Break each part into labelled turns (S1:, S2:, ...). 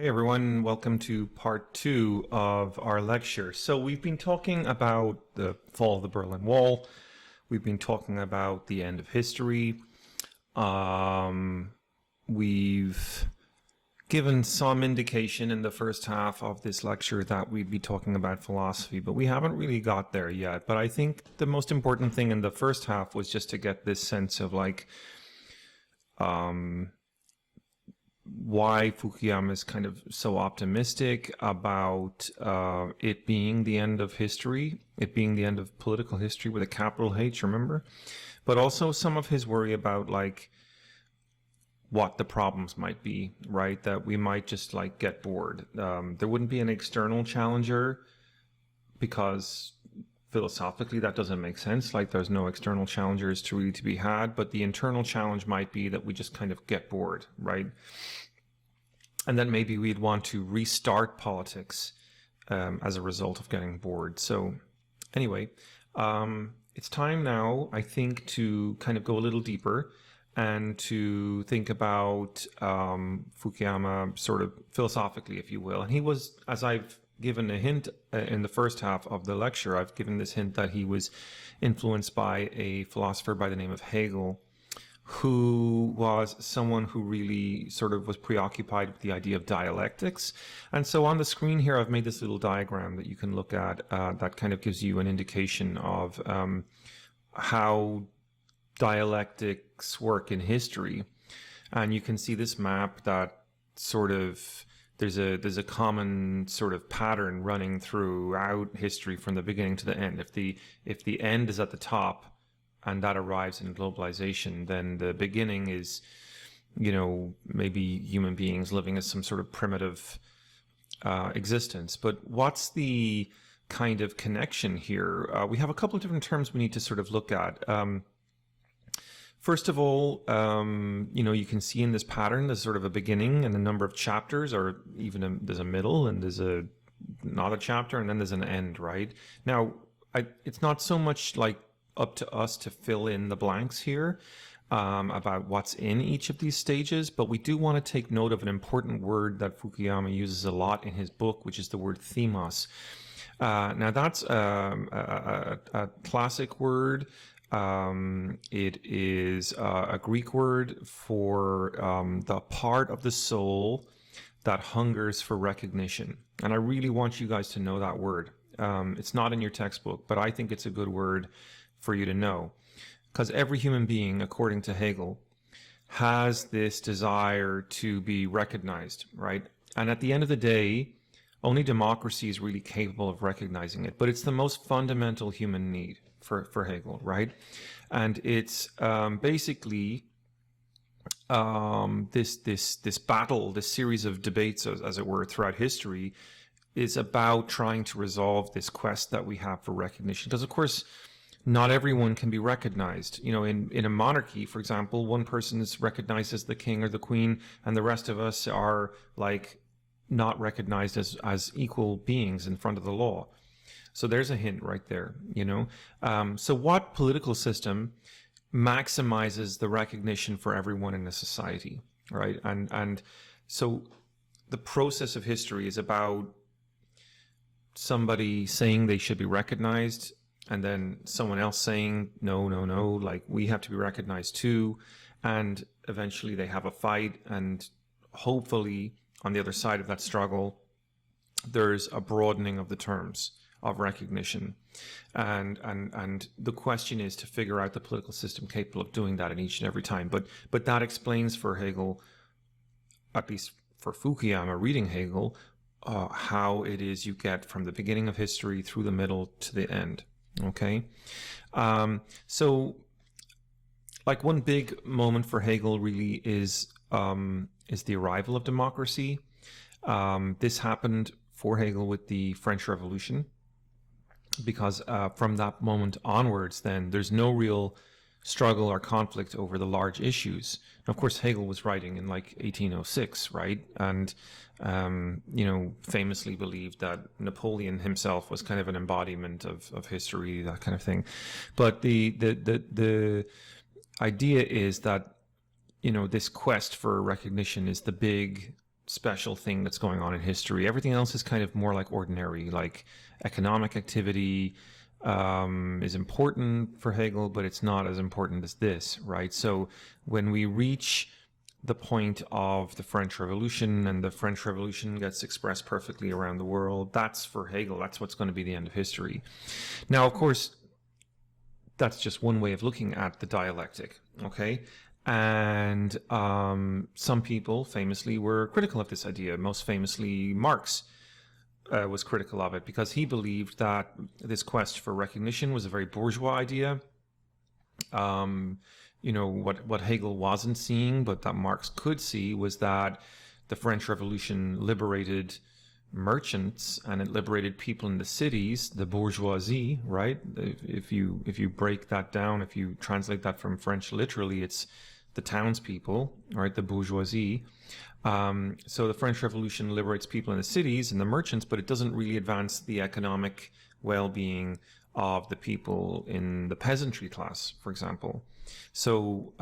S1: Hey everyone, welcome to part 2 of our lecture. So we've been talking about the fall of the Berlin Wall. We've been talking about the end of history. We've given some indication in the first half of this lecture that we'd be talking about philosophy, but we haven't really got there yet. But I think the most important thing in the first half was just to get this sense of like, why Fukuyama is kind of so optimistic about it being the end of history, it being the end of political history with a capital H, remember? But also some of his worry about like what the problems might be, right? That we might just like get bored. There wouldn't be an external challenger because philosophically that doesn't make sense. Like there's no external challengers to really to be had, but the internal challenge might be that we just kind of get bored, right? And then maybe we'd want to restart politics as a result of getting bored. So anyway, it's time now, I think, to kind of go a little deeper and to think about Fukuyama sort of philosophically, if you will. And he was, as I've given a hint in the first half of the lecture, I've given this hint that he was influenced by a philosopher by the name of Hegel, who was someone who really sort of was preoccupied with the idea of dialectics. And so on the screen here, I've made this little diagram that you can look at that kind of gives you an indication of how dialectics work in history. And you can see this map that sort of, there's a common sort of pattern running throughout history from the beginning to the end. If the end is at the top, and that arrives in globalization, then the beginning is, you know, maybe human beings living as some sort of primitive existence. But what's the kind of connection here? We have a couple of different terms we need to sort of look at. First of all, you know, you can see in this pattern, there's sort of a beginning and a number of chapters, or even there's a middle and there's not a chapter, and then there's an end, right? Now, it's not so much like up to us to fill in the blanks here about what's in each of these stages, but we do want to take note of an important word that Fukuyama uses a lot in his book, which is the word themos. Now that's a classic word. It is a Greek word for the part of the soul that hungers for recognition. And I really want you guys to know that word. It's not in your textbook, but I think it's a good word for you to know, because every human being, according to Hegel, has this desire to be recognized, right? And at the end of the day, only democracy is really capable of recognizing it, but it's the most fundamental human need for Hegel, right? And it's basically this battle, this series of debates, as it were, throughout history, is about trying to resolve this quest that we have for recognition. Because of course, not everyone can be recognized. You know, in a monarchy, for example, one person is recognized as the king or the queen, and the rest of us are like not recognized as equal beings in front of the law. So there's a hint right there, you know. So what political system maximizes the recognition for everyone in a society, right? And so the process of history is about somebody saying they should be recognized, and then someone else saying, no, like we have to be recognized too. And eventually they have a fight, and hopefully on the other side of that struggle, there's a broadening of the terms of recognition. And the question is to figure out the political system capable of doing that in each and every time. But that explains for Hegel, at least for Fukuyama reading Hegel, how it is you get from the beginning of history through the middle to the end. Okay, so like one big moment for Hegel really is the arrival of democracy. This happened for Hegel with the French Revolution, because from that moment onwards, then there's no real struggle or conflict over the large issues. And of course, Hegel was writing in like 1806, right? And you know, famously believed that Napoleon himself was kind of an embodiment of history, that kind of thing. But the idea is that, you know, this quest for recognition is the big special thing that's going on in history. Everything else is kind of more like ordinary, like economic activity is important for Hegel, but it's not as important as this, right? So when we reach the point of the French Revolution, and the French Revolution gets expressed perfectly around the world, that's for Hegel, that's what's going to be the end of history. Now, of course, that's just one way of looking at the dialectic, okay? And some people famously were critical of this idea. Most famously, Marx was critical of it because he believed that this quest for recognition was a very bourgeois idea. What Hegel wasn't seeing, but that Marx could see, was that the French Revolution liberated merchants and it liberated people in the cities, the bourgeoisie, right? If you break that down, if you translate that from French literally, it's the townspeople, right? The bourgeoisie. So the French Revolution liberates people in the cities and the merchants, but it doesn't really advance the economic well-being of the people in the peasantry class, for example. So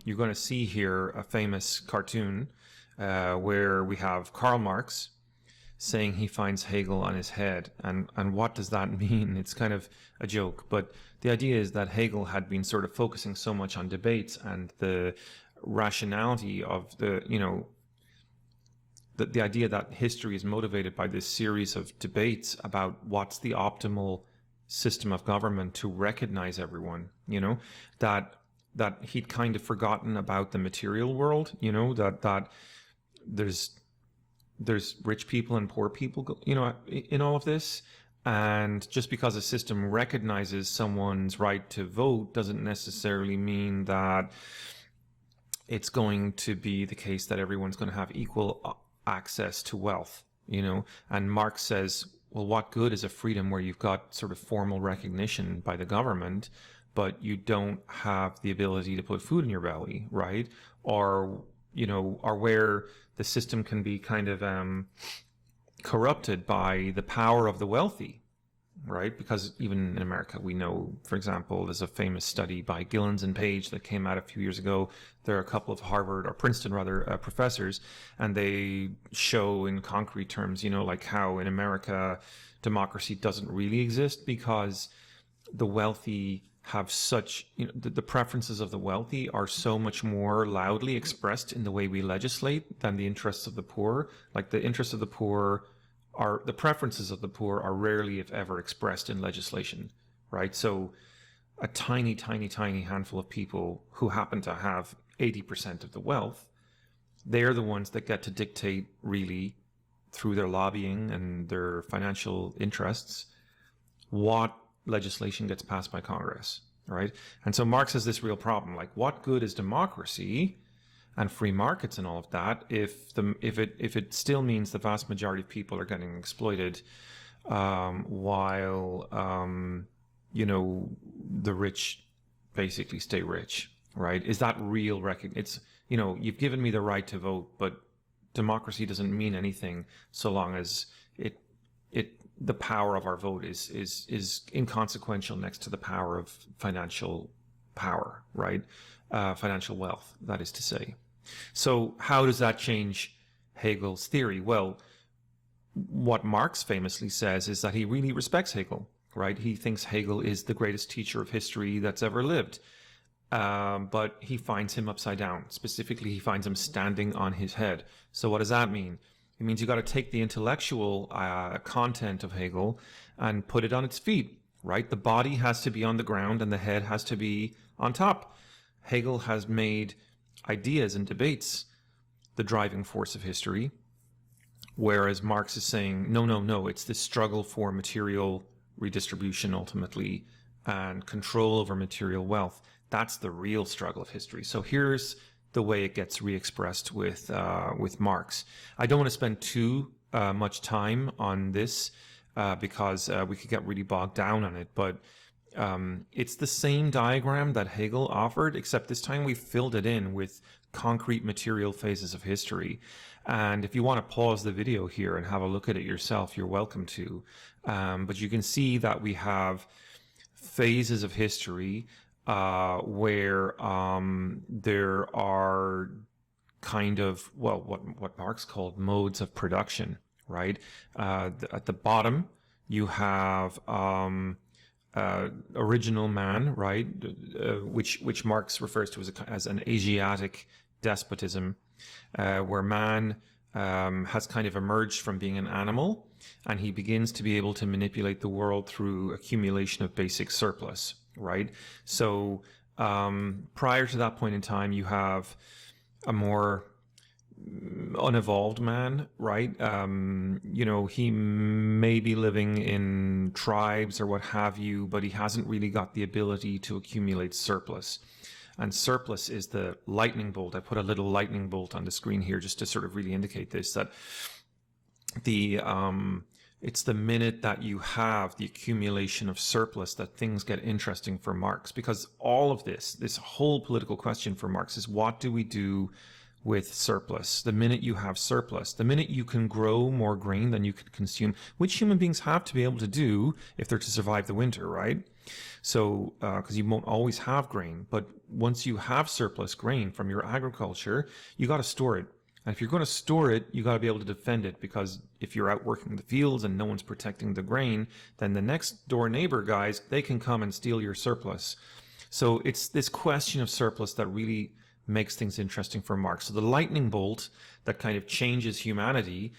S1: you're going to see here a famous cartoon where we have Karl Marx saying he finds Hegel on his head. And what does that mean? It's kind of a joke, but the idea is that Hegel had been sort of focusing so much on debates and the rationality of the idea that history is motivated by this series of debates about what's the optimal system of government to recognize everyone, that he'd kind of forgotten about the material world, that there's rich people and poor people, in all of this. And just because a system recognizes someone's right to vote doesn't necessarily mean that it's going to be the case that everyone's going to have equal access to wealth, And Marx says, well, what good is a freedom where you've got sort of formal recognition by the government, but you don't have the ability to put food in your belly, right? Or where the system can be kind of corrupted by the power of the wealthy, right? Because even in America, we know, for example, there's a famous study by Gillens and Page that came out a few years ago. There are a couple of Harvard, or Princeton rather, professors, and they show in concrete terms, like how in America democracy doesn't really exist because the wealthy have such, the preferences of the wealthy are so much more loudly expressed in the way we legislate than the interests of the poor. Like the interests of the poor are, the preferences of the poor are rarely, if ever, expressed in legislation, right? So a tiny, tiny, tiny handful of people who happen to have 80% of the wealth, they're the ones that get to dictate really through their lobbying and their financial interests what legislation gets passed by Congress, right? And so Marx has this real problem, like what good is democracy and free markets and all of that if it still means the vast majority of people are getting exploited while the rich basically stay rich, right? Is that real recognition? It's, you've given me the right to vote, but democracy doesn't mean anything so long as the power of our vote is inconsequential next to the power of financial power, right? Financial wealth, that is to say. So how does that change Hegel's theory? Well, what Marx famously says is that he really respects Hegel, right? He thinks Hegel is the greatest teacher of history that's ever lived. But he finds him upside down. Specifically, he finds him standing on his head. So what does that mean? It means you got to take the intellectual content of Hegel and put it on its feet, right? The body has to be on the ground and the head has to be on top. Hegel has made ideas and debates the driving force of history, whereas Marx is saying, no, it's this struggle for material redistribution ultimately and control over material wealth. That's the real struggle of history. So here's the way it gets re-expressed with Marx. I don't want to spend too much time on this because we could get really bogged down on it, but it's the same diagram that Hegel offered, except this time we filled it in with concrete material phases of history. And if you want to pause the video here and have a look at it yourself, you're welcome to. But you can see that we have phases of history where there are kind of, well, what Marx called modes of production, right? At the bottom, you have original man, right? Which Marx refers to as an Asiatic despotism, where man has kind of emerged from being an animal, and he begins to be able to manipulate the world through accumulation of basic surplus, right? So prior to that point in time, you have a more unevolved man, right? He may be living in tribes or what have you, but he hasn't really got the ability to accumulate surplus. And surplus is the lightning bolt. I put a little lightning bolt on the screen here just to sort of really indicate this, that it's the minute that you have the accumulation of surplus that things get interesting for Marx, because all of this whole political question for Marx is, what do we do with surplus? The minute you have surplus, the minute you can grow more grain than you can consume, which human beings have to be able to do if they're to survive the winter, right? So, because you won't always have grain, but once you have surplus grain from your agriculture, you got to store it. And if you're going to store it, you got to be able to defend it, because if you're out working the fields and no one's protecting the grain, then the next door neighbor guys, they can come and steal your surplus. So it's this question of surplus that really makes things interesting for Marx. So the lightning bolt that kind of changes humanity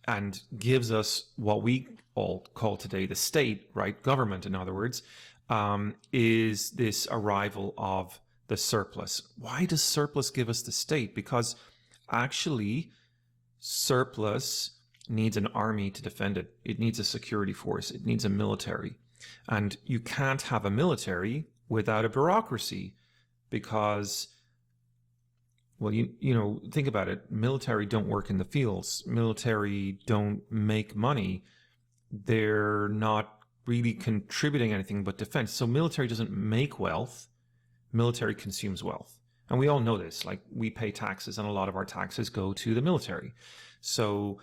S1: and gives us what we all call today the state, right? Government, in other words, is this arrival of the surplus. Why does surplus give us the state? Because actually, surplus needs an army to defend it. It needs a security force. It needs a military. And you can't have a military without a bureaucracy, because, well, think about it. Military don't work in the fields. Military don't make money. They're not really contributing anything but defense. So military doesn't make wealth. Military consumes wealth. And we all know this. Like, we pay taxes, and a lot of our taxes go to the military. So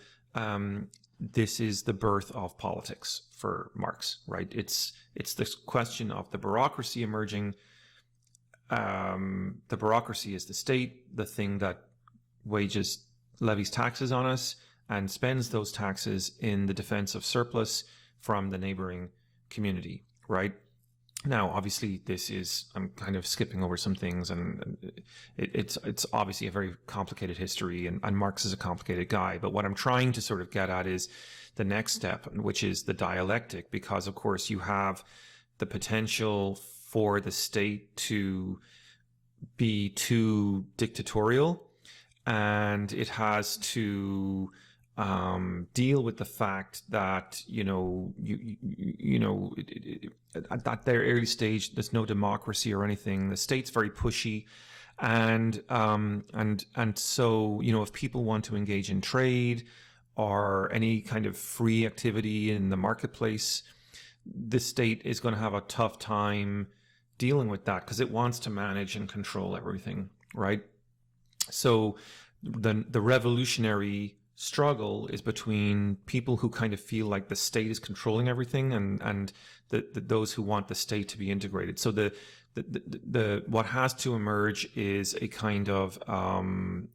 S1: this is the birth of politics for Marx, right? It's this question of the bureaucracy emerging. The bureaucracy is the state, the thing that levies taxes on us and spends those taxes in the defense of surplus from the neighboring community, right? Now, obviously, I'm kind of skipping over some things, and it's obviously a very complicated history, and Marx is a complicated guy. But what I'm trying to sort of get at is the next step, which is the dialectic, because, of course, you have the potential for the state to be too dictatorial, and it has to deal with the fact that at that their early stage there's no democracy or anything. The state's very pushy, and so if people want to engage in trade or any kind of free activity in the marketplace, the state is going to have a tough time dealing with that, because it wants to manage and control everything, right? So the revolutionary struggle is between people who kind of feel like the state is controlling everything, and those who want the state to be integrated. So the what has to emerge is a kind of an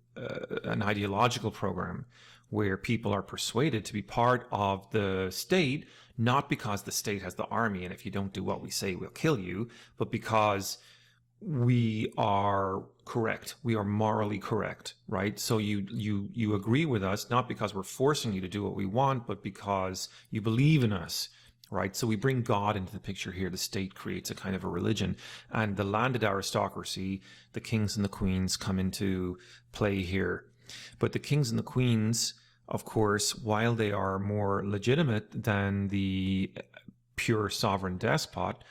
S1: ideological program where people are persuaded to be part of the state, not because the state has the army, and if you don't do what we say, we'll kill you, but because we are correct. We are morally correct, right? So you agree with us, not because we're forcing you to do what we want, but because you believe in us, right? So we bring God into the picture here. The state creates a kind of a religion, and the landed aristocracy, the kings and the queens, come into play here. But the kings and the queens, of course, while they are more legitimate than the pure sovereign despot,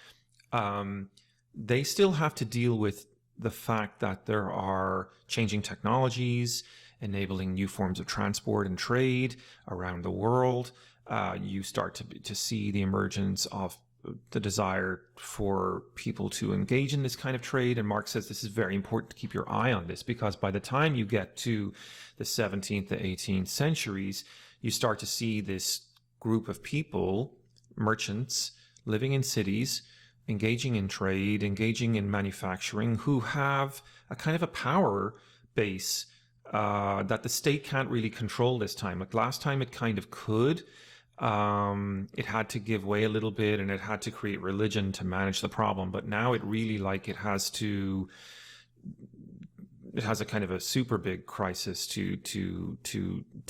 S1: they still have to deal with the fact that there are changing technologies, enabling new forms of transport and trade around the world. You start to see the emergence of the desire for people to engage in this kind of trade. And Marx says this is very important to keep your eye on this, because by the time you get to the 17th to 18th centuries, you start to see this group of people, merchants, living in cities, engaging in trade, engaging in manufacturing, who have a kind of a power base that the state can't really control this time. Like last time it kind of could. It had to give way a little bit, and it had to create religion to manage the problem. But now it really it has a kind of a super big crisis to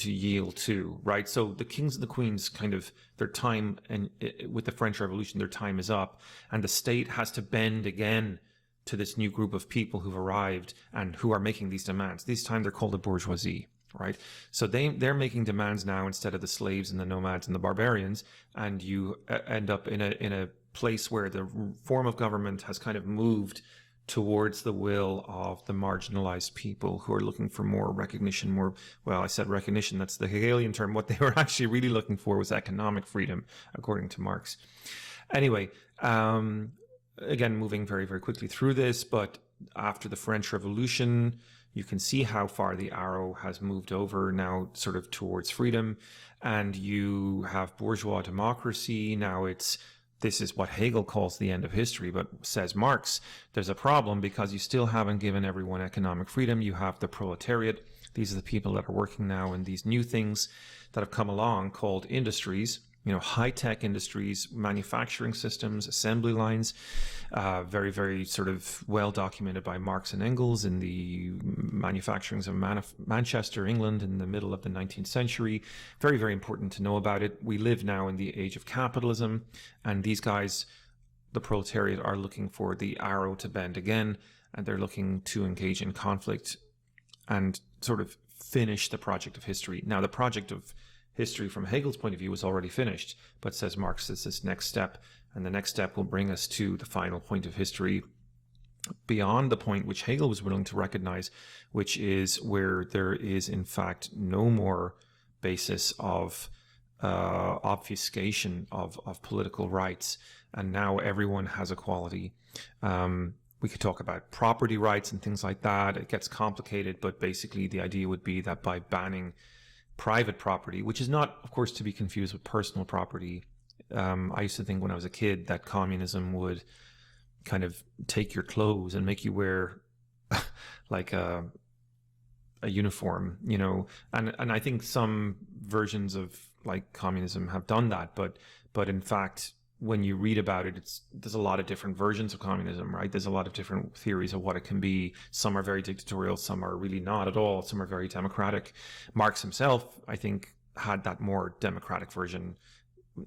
S1: yield to, right? So the kings and the queens kind of their time, and with the French Revolution, their time is up, and the state has to bend again to this new group of people who've arrived and who are making these demands. This time they're called the bourgeoisie, right? So they're making demands now instead of the slaves and the nomads and the barbarians, and you end up in a place where the form of government has kind of moved towards the will of the marginalized people who are looking for more recognition, I said recognition, that's the Hegelian term. What they were actually really looking for was economic freedom, according to Marx. Anyway, again, moving very, very quickly through this, but after the French Revolution, you can see how far the arrow has moved over now sort of towards freedom, and you have bourgeois democracy. Now this is what Hegel calls the end of history, but says Marx, there's a problem because you still haven't given everyone economic freedom. You have the proletariat. These are the people that are working now in these new things that have come along called industries, high-tech industries, manufacturing systems, assembly lines, very, very sort of well documented by Marx and Engels in the manufacturings of Manchester, England in the middle of the 19th century. Very, very important to know about it. We live now in the age of capitalism, and these guys, the proletariat, are looking for the arrow to bend again, and they're looking to engage in conflict and sort of finish the project of history. Now, the project of history from Hegel's point of view was already finished, but says Marx is this next step, and the next step will bring us to the final point of history beyond the point which Hegel was willing to recognize, which is where there is in fact no more basis of obfuscation of political rights, and now everyone has equality. We could talk about property rights and things like that. It gets complicated, but basically the idea would be that by banning private property, which is not, of course, to be confused with personal property. I used to think when I was a kid that communism would kind of take your clothes and make you wear like a uniform, and I think some versions of like communism have done that, but in fact, when you read about it, there's a lot of different versions of communism, right? There's a lot of different theories of what it can be. Some are very dictatorial, some are really not at all, some are very democratic. Marx himself, I think, had that more democratic version.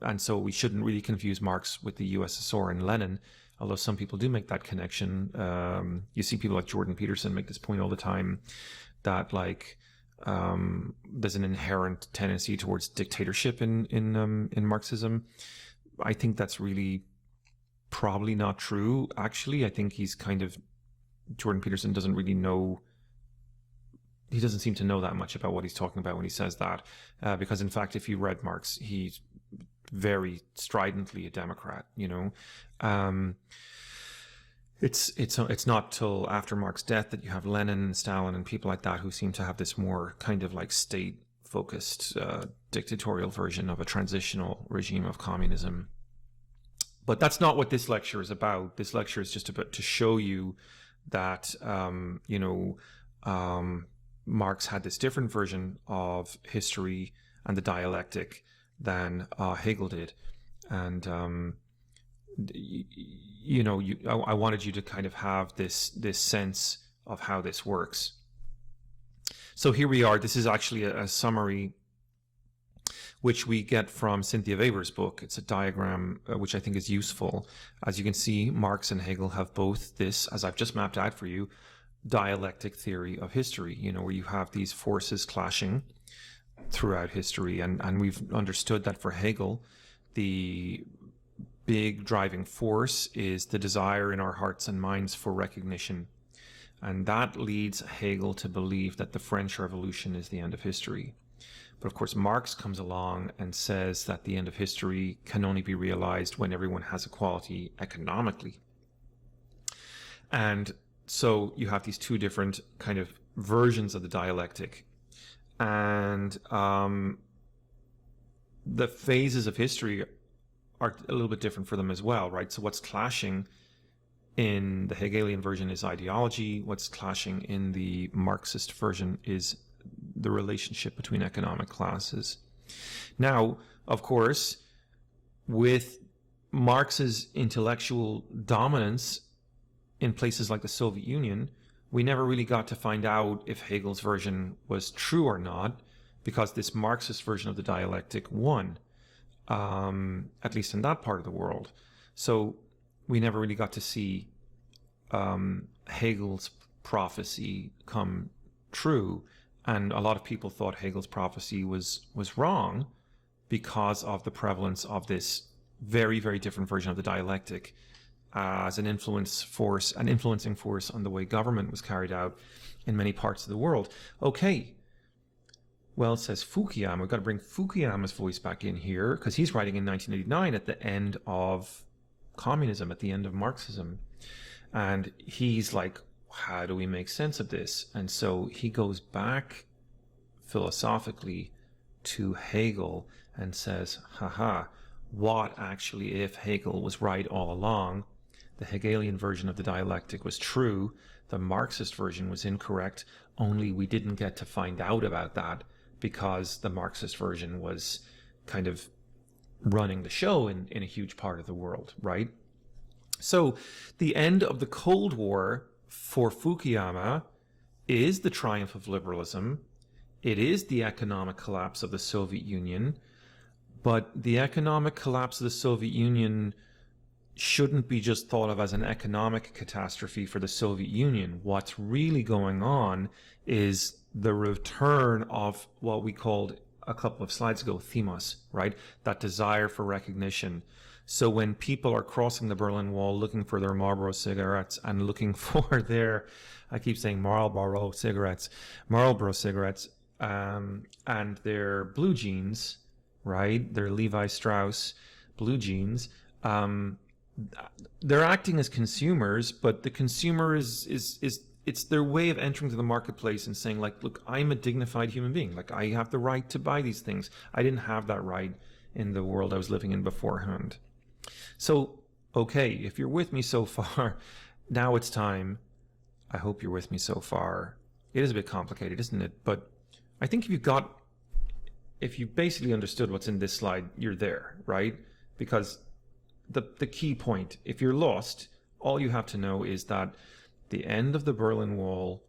S1: And so we shouldn't really confuse Marx with the USSR and Lenin, although some people do make that connection. You see people like Jordan Peterson make this point all the time, that there's an inherent tendency towards dictatorship in Marxism. I think that's really probably not true, actually. I think Jordan Peterson doesn't really know, he doesn't seem to know that much about what he's talking about when he says that, because in fact, if you read Marx, he's very stridently a Democrat, It's not till after Marx's death that you have Lenin and Stalin and people like that who seem to have this more kind of like state-focused dictatorial version of a transitional regime of communism. But that's not what this lecture is about. This lecture is just about to show you that, Marx had this different version of history and the dialectic than Hegel did. And, I wanted you to kind of have this sense of how this works. So here we are. This is actually a summary which we get from Cynthia Weber's book. It's a diagram which I think is useful. As you can see, Marx and Hegel have both this, as I've just mapped out for you, dialectic theory of history, where you have these forces clashing throughout history. And we've understood that for Hegel, the big driving force is the desire in our hearts and minds for recognition. And that leads Hegel to believe that the French Revolution is the end of history. But of course, Marx comes along and says that the end of history can only be realized when everyone has equality economically. And so you have these two different kind of versions of the dialectic. And the phases of history are a little bit different for them as well, right? So what's clashing in the Hegelian version is ideology. What's clashing in the Marxist version is the relationship between economic classes. Now, of course, with Marx's intellectual dominance in places like the Soviet Union, we never really got to find out if Hegel's version was true or not, because this Marxist version of the dialectic won, at least in that part of the world. So we never really got to see Hegel's prophecy come true. And a lot of people thought Hegel's prophecy was wrong because of the prevalence of this very, very different version of the dialectic as an influencing force on the way government was carried out in many parts of the world. Okay, well, says Fukuyama, we've got to bring Fukuyama's voice back in here, because he's writing in 1989 at the end of communism, at the end of Marxism. And he's like, how do we make sense of this? And so he goes back philosophically to Hegel and says, haha, what actually if Hegel was right all along? The Hegelian version of the dialectic was true. The Marxist version was incorrect. Only we didn't get to find out about that because the Marxist version was kind of running the show in a huge part of the world, right? So the end of the Cold War for Fukuyama is the triumph of liberalism. It is the economic collapse of the Soviet Union. But the economic collapse of the Soviet Union shouldn't be just thought of as an economic catastrophe for the Soviet Union. What's really going on is the return of what we called a couple of slides ago, themos, right? That desire for recognition. So when people are crossing the Berlin Wall looking for their Marlboro cigarettes and looking for their, I keep saying Marlboro cigarettes, and their blue jeans, right? Their Levi Strauss blue jeans, they're acting as consumers, but the consumer is it's their way of entering to the marketplace and saying, like, look, I'm a dignified human being. Like, I have the right to buy these things. I didn't have that right in the world I was living in beforehand. So, okay, if you're with me so far, now it's time. I hope you're with me so far. It is a bit complicated, isn't it? But I think if you basically understood what's in this slide, you're there, right? Because the key point, if you're lost, all you have to know is that the end of the Berlin Wall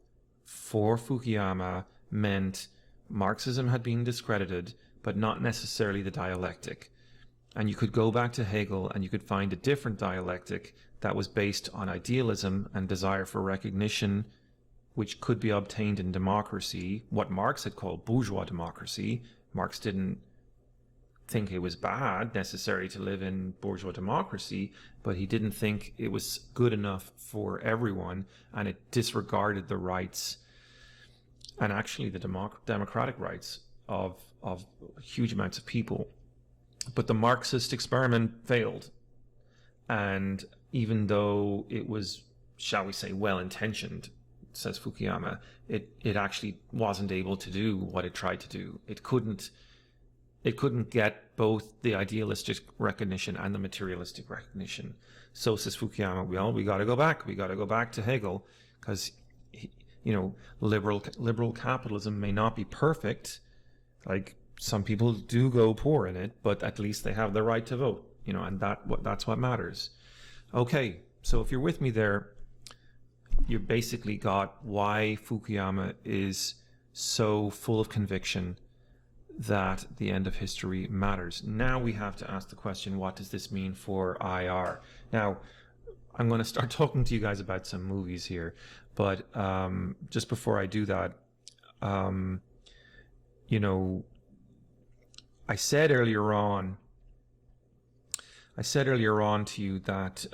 S1: for Fukuyama meant Marxism had been discredited, but not necessarily the dialectic. And you could go back to Hegel and you could find a different dialectic that was based on idealism and desire for recognition, which could be obtained in democracy, what Marx had called bourgeois democracy. Marx didn't think it was bad necessarily to live in bourgeois democracy, but he didn't think it was good enough for everyone, and it disregarded the rights and actually the democratic rights of huge amounts of people. But the Marxist experiment failed, and even though it was, shall we say, well-intentioned, says Fukuyama, it actually wasn't able to do what it tried to do. It couldn't get both the idealistic recognition and the materialistic recognition. So says Fukuyama, well, we got to go back. We got to go back to Hegel, because liberal capitalism may not be perfect. Like, some people do go poor in it, but at least they have the right to vote. And that's what matters. Okay, so if you're with me there, you basically got why Fukuyama is so full of conviction that the end of history matters. Now we have to ask the question, what does this mean for IR? Now, I'm going to start talking to you guys about some movies here, but just before I do that, I said earlier on to you that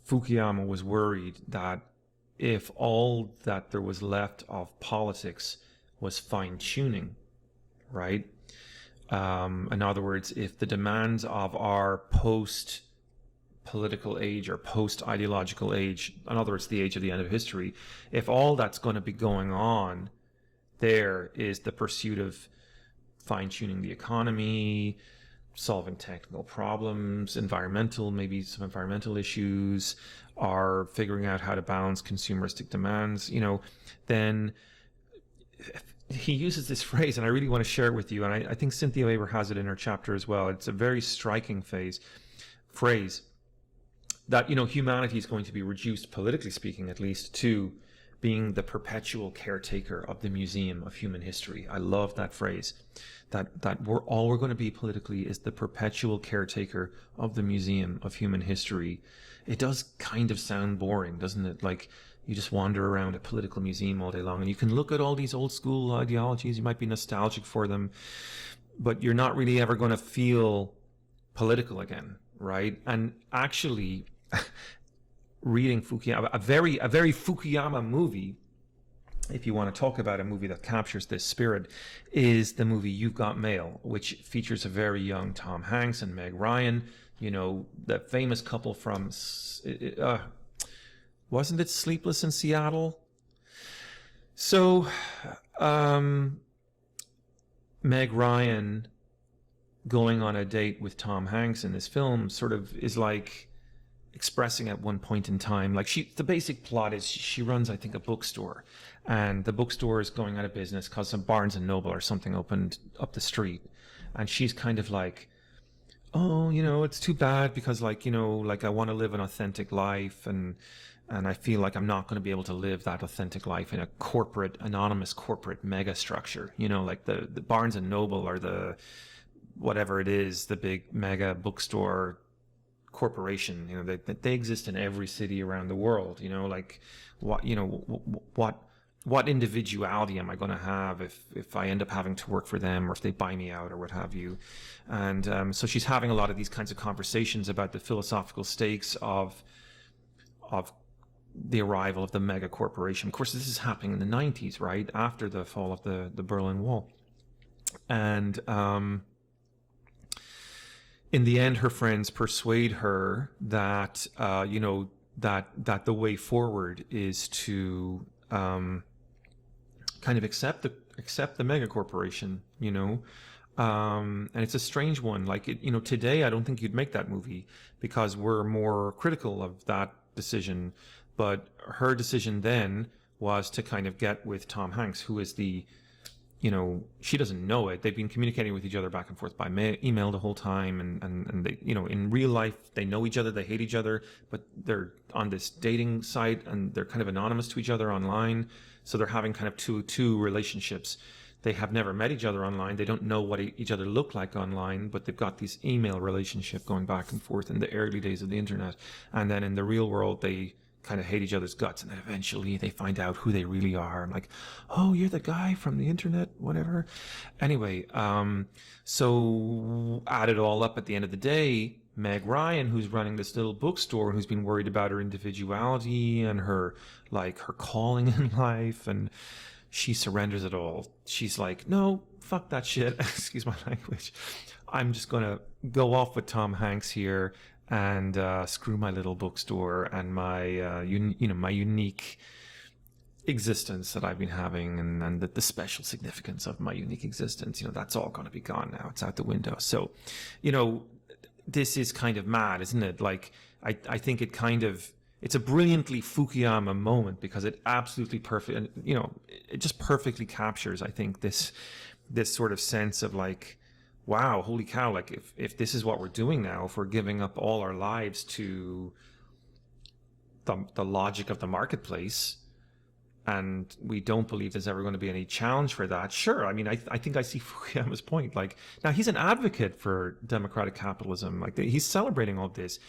S1: Fukuyama was worried that if all that there was left of politics was fine-tuning, right? In other words, if the demands of our post-political age or post-ideological age, in other words, the age of the end of history, if all that's going to be going on there is the pursuit of fine-tuning the economy, solving technical problems, maybe some environmental issues, or figuring out how to balance consumeristic demands, then he uses this phrase, and I really want to share it with you. And I think Cynthia Weber has it in her chapter as well. It's a very striking phrase that, humanity is going to be reduced, politically speaking, at least, to being the perpetual caretaker of the museum of human history. I love that phrase. That we're going to be politically is the perpetual caretaker of the museum of human history. It does kind of sound boring, doesn't it? Like, you just wander around a political museum all day long, and you can look at all these old school ideologies. You might be nostalgic for them, but you're not really ever going to feel political again, right? And actually, reading Fukuyama, a very Fukuyama movie, if you want to talk about a movie that captures this spirit, is the movie You've Got Mail, which features a very young Tom Hanks and Meg Ryan, the famous couple from, wasn't it Sleepless in Seattle? So, Meg Ryan going on a date with Tom Hanks in this film sort of is like expressing at one point in time, like the basic plot is she runs, I think, a bookstore, and the bookstore is going out of business because some Barnes and Noble or something opened up the street, and she's kind of like, oh, it's too bad because like I want to live an authentic life, and I feel like I'm not going to be able to live that authentic life in a anonymous corporate mega structure, like the Barnes and Noble or the whatever it is, the big mega bookstore corporation. They exist in every city around the world. Like what individuality am I going to have if I end up having to work for them, or if they buy me out or what have you? And so she's having a lot of these kinds of conversations about the philosophical stakes of the arrival of the mega corporation. Of course, this is happening in the 90s, right after the fall of the Berlin Wall. And in the end, her friends persuade her that that the way forward is to kind of accept the mega corporation, and it's a strange one. Like today, I don't think you'd make that movie because we're more critical of that decision. But her decision then was to kind of get with Tom Hanks, who is she doesn't know it. They've been communicating with each other back and forth by email the whole time. And they, in real life, they know each other, they hate each other, but they're on this dating site and they're kind of anonymous to each other online. So they're having kind of two relationships. They have never met each other online. They don't know what each other look like online, but they've got this email relationship going back and forth in the early days of the internet. And then in the real world, they kind of hate each other's guts, and then eventually they find out who they really are. I'm like, oh, you're the guy from the internet, whatever. Anyway, so add it all up, at the end of the day, Meg Ryan, who's running this little bookstore, who's been worried about her individuality and her calling in life, and she surrenders it all. She's like, no, fuck that shit. Excuse my language. I'm just gonna go off with Tom Hanks here and screw my little bookstore and my my unique existence that I've been having, and the special significance of my unique existence. That's all going to be gone now. It's out the window. So, this is kind of mad, isn't it? Like, I think it's a brilliantly Fukuyama moment, because it absolutely it just perfectly captures, I think, this sort of sense of like, wow, holy cow, like if this is what we're doing now, if we're giving up all our lives to the logic of the marketplace, and we don't believe there's ever going to be any challenge for that. Sure, I mean, I think I see Fukuyama's point. Like, now he's an advocate for democratic capitalism. Like, he's celebrating all this.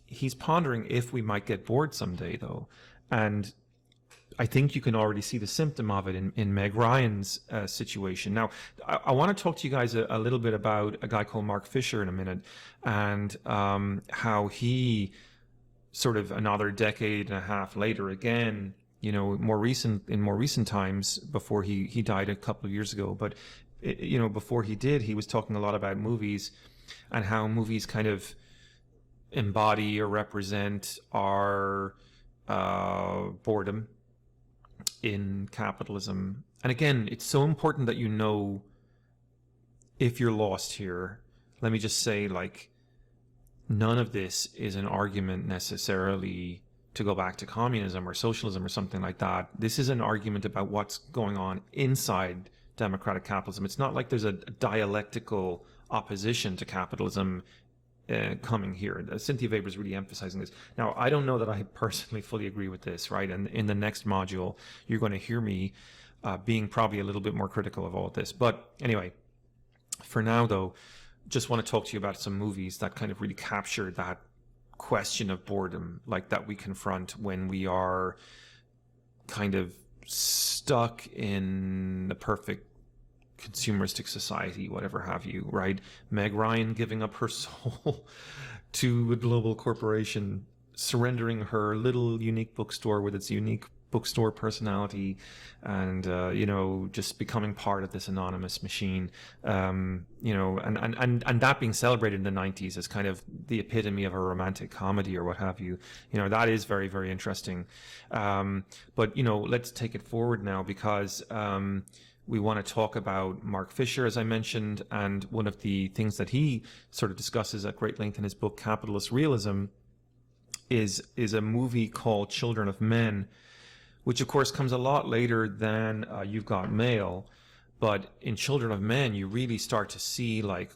S1: He's pondering if we might get bored someday, though. And I think you can already see the symptom of it in Meg Ryan's situation. Now, I want to talk to you guys a little bit about a guy called Mark Fisher in a minute, and how he sort of another decade and a half later, again, in more recent times, before he died a couple of years ago, but before he did, he was talking a lot about movies and how movies kind of embody or represent our boredom in capitalism. And again, it's so important that if you're lost here, let me just say, like, none of this is an argument necessarily to go back to communism or socialism or something like that. This is an argument about what's going on inside democratic capitalism. It's not like there's a dialectical opposition to capitalism coming here. Cynthia Weber is really emphasizing this. Now, I don't know that I personally fully agree with this, right? And in the next module, you're going to hear me being probably a little bit more critical of all of this. But anyway, for now, though, just want to talk to you about some movies that kind of really capture that question of boredom, like that we confront when we are kind of stuck in the perfect consumeristic society, whatever have you, right? Meg Ryan giving up her soul to a global corporation, surrendering her little unique bookstore with its unique bookstore personality, and just becoming part of this anonymous machine, and that being celebrated in the 90s as kind of the epitome of a romantic comedy or what have you. That is very, very interesting. But let's take it forward now, because we want to talk about Mark Fisher, as I mentioned, and one of the things that he sort of discusses at great length in his book Capitalist Realism is a movie called Children of Men, which of course comes a lot later than You've Got Mail. But in Children of Men, you really start to see like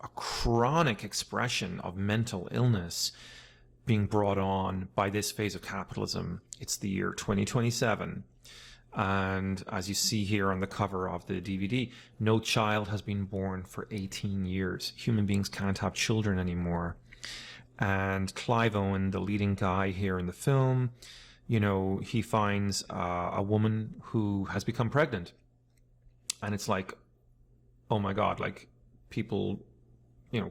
S1: a chronic expression of mental illness being brought on by this phase of capitalism. It's the year 2027. And as you see here on the cover of the DVD, no child has been born for 18 years. Human beings can't have children anymore. And Clive Owen, the leading guy here in the film, he finds a woman who has become pregnant. And it's like, oh my God, like people,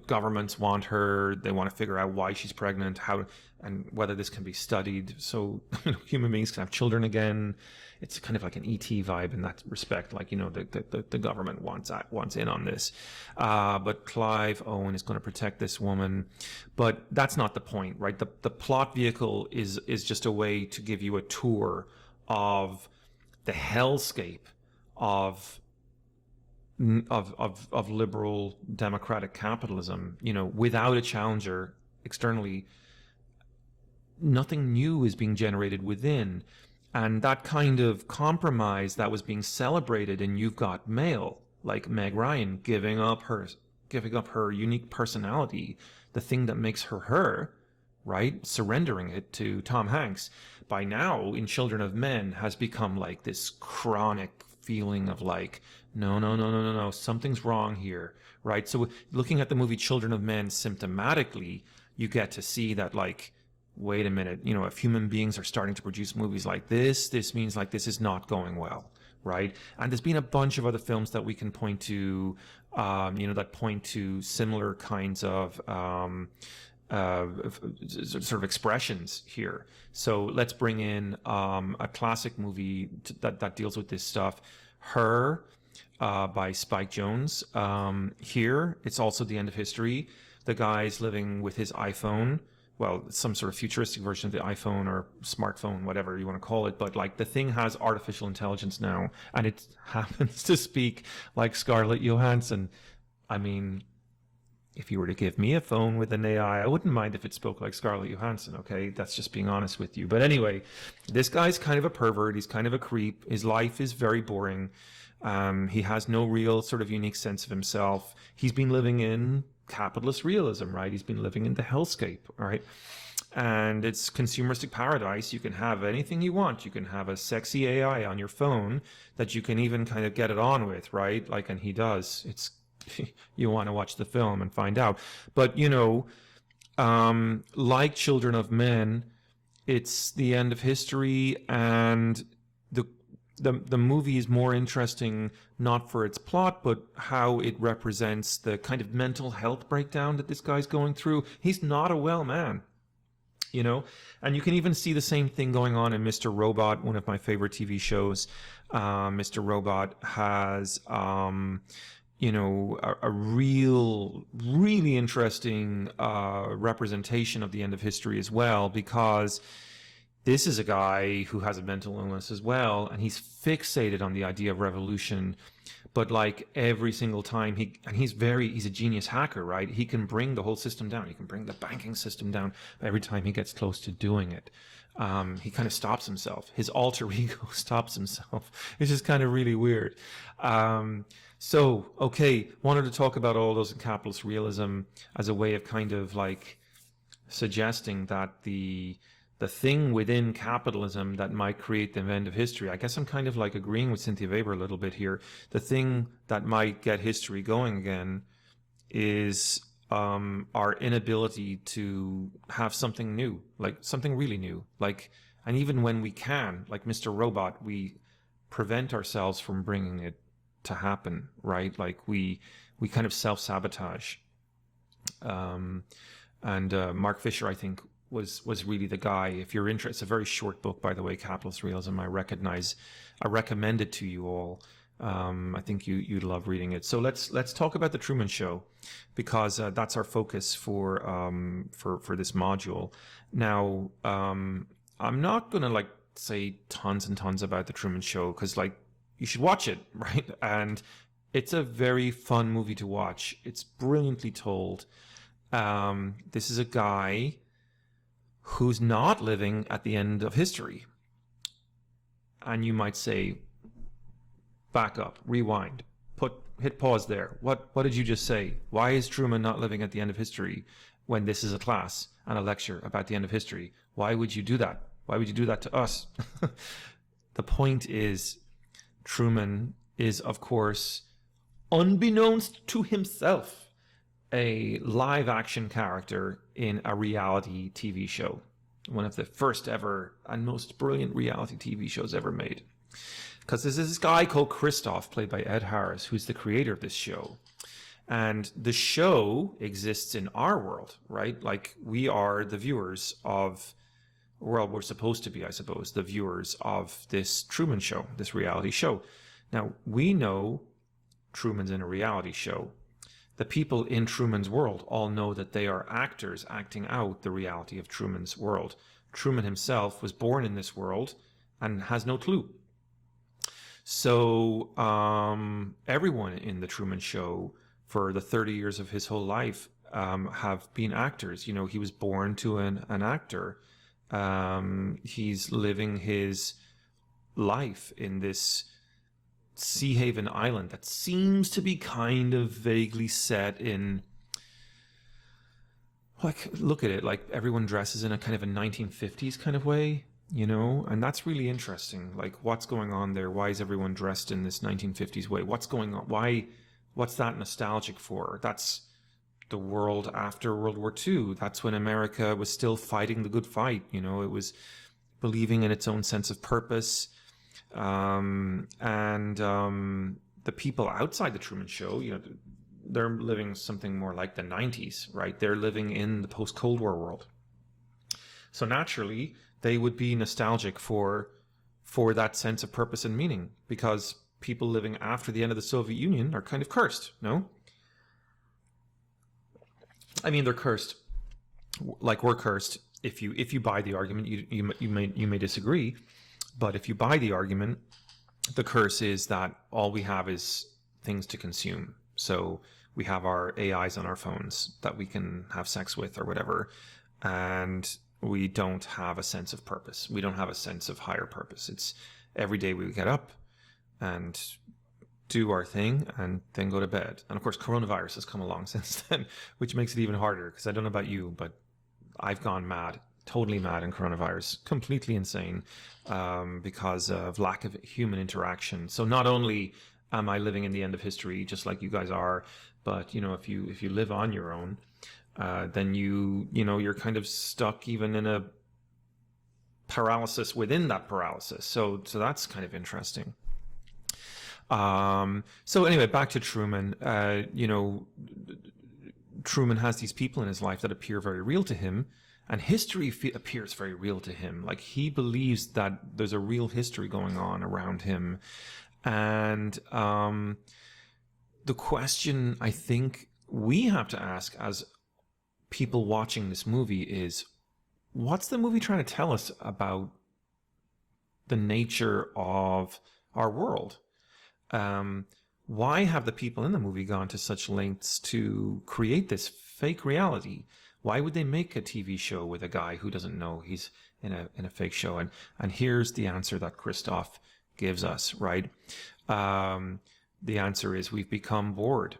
S1: governments want her. They want to figure out why she's pregnant, how, and whether this can be studied. So human beings can have children again. It's kind of like an ET vibe in that respect. Like, the government wants in on this. But Clive Owen is going to protect this woman. But that's not the point, right? The plot vehicle is just a way to give you a tour of the hellscape of liberal democratic capitalism. Without a challenger externally, nothing new is being generated within. And that kind of compromise that was being celebrated in You've Got Mail, like Meg Ryan giving up her unique personality, the thing that makes her, right? Surrendering it to Tom Hanks, by now in Children of Men has become like this chronic feeling of like, no, something's wrong here, right? So looking at the movie Children of Men symptomatically, you get to see that like, wait a minute, if human beings are starting to produce movies like this means like this is not going well, right? And there's been a bunch of other films that we can point to, that point to similar kinds of sort of expressions here. So let's bring in a classic movie that deals with this stuff, Her, by Spike Jonze. Here, it's also the end of history. The guy's living with his iPhone. Well, some sort of futuristic version of the iPhone or smartphone, whatever you want to call it. But like the thing has artificial intelligence now, and it happens to speak like Scarlett Johansson. I mean, if you were to give me a phone with an AI, I wouldn't mind if it spoke like Scarlett Johansson, okay? That's just being honest with you. But anyway, this guy's kind of a pervert. He's kind of a creep. His life is very boring. He has no real sort of unique sense of himself. He's been living in capitalist realism, right? He's been living in the hellscape, right? And it's consumeristic paradise. You can have anything you want. You can have a sexy AI on your phone that you can even kind of get it on with, right? Like, and he does. It's you want to watch the film and find out. But like Children of Men, it's the end of history, and the movie is more interesting not for its plot, but how it represents the kind of mental health breakdown that this guy's going through. He's not a well man, and you can even see the same thing going on in Mr. Robot, one of my favorite TV shows. Mr. Robot has a really interesting representation of the end of history as well, because this is a guy who has a mental illness as well, and he's fixated on the idea of revolution. But like every single time he's a genius hacker, right? He can bring the whole system down. He can bring the banking system down every time he gets close to doing it. He kind of stops himself. His alter ego stops himself. It's just kind of really weird. Okay, wanted to talk about all those in capitalist realism as a way of kind of like suggesting that the thing within capitalism that might create the end of history. I guess I'm kind of like agreeing with Cynthia Weber a little bit here. The thing that might get history going again is our inability to have something new, like something really new. Like, and even when we can, like Mr. Robot, we prevent ourselves from bringing it to happen, right? Like we kind of self-sabotage. Mark Fisher, I think, was really the guy. If you're interested, it's a very short book, by the way, Capitalist Realism. I recommend it to you all. I think you'd love reading it. So let's talk about the Truman Show, because that's our focus for this module. Now, I'm not gonna like say tons and tons about the Truman Show, because like you should watch it, right? And it's a very fun movie to watch. It's brilliantly told. This is a guy who's not living at the end of history. And you might say, back up, rewind, hit pause there. What did you just say? Why is Truman not living at the end of history when this is a class and a lecture about the end of history? Why would you do that? Why would you do that to us? The point is, Truman is, of course, unbeknownst to himself, a live action character in a reality TV show. One of the first ever and most brilliant reality TV shows ever made. Because there's this guy called Christoph, played by Ed Harris, who's the creator of this show. And the show exists in our world, right? Like, we are the viewers of, well, we're supposed to be, I suppose, the viewers of this Truman Show, this reality show. Now, we know Truman's in a reality show. The people in Truman's world all know that they are actors acting out the reality of Truman's world. Truman himself was born in this world and has no clue. So everyone in the Truman Show for the 30 years of his whole life have been actors. You know, he was born to an actor. He's living his life in this Sea Haven Island that seems to be kind of vaguely set in, like, look at it, like everyone dresses in a kind of a 1950s kind of way, you know, and that's really interesting. Like, what's going on there? Why is everyone dressed in this 1950s way? What's going on? What's that nostalgic for? That's the world after World War II. That's when America was still fighting the good fight. You know, it was believing in its own sense of purpose. The people outside the Truman Show, you know, they're living something more like the 90s, right? They're living in the post-Cold War world. So naturally, they would be nostalgic for that sense of purpose and meaning, because people living after the end of the Soviet Union are kind of cursed, no? I mean, they're cursed like we're cursed. If you buy the argument, you may disagree, but if you buy the argument, the curse is that all we have is things to consume. So we have our AIs on our phones that we can have sex with or whatever, and we don't have a sense of purpose. We don't have a sense of higher purpose. It's every day we get up and do our thing and then go to bed. And of course, coronavirus has come along since then, which makes it even harder, because I don't know about you, but I've gone mad, totally mad in coronavirus, completely insane, because of lack of human interaction. So not only am I living in the end of history, just like you guys are, but, you know, if you live on your own, then you're kind of stuck even in a paralysis within that paralysis. So that's kind of interesting. So anyway, back to Truman. Truman has these people in his life that appear very real to him, and history appears very real to him. Like, he believes that there's a real history going on around him. And the question I think we have to ask as people watching this movie is, what's the movie trying to tell us about the nature of our world? Why have the people in the movie gone to such lengths to create this fake reality? Why would they make a TV show with a guy who doesn't know he's in a fake show. And here's the answer that Christoph gives us, right? The answer is we've become bored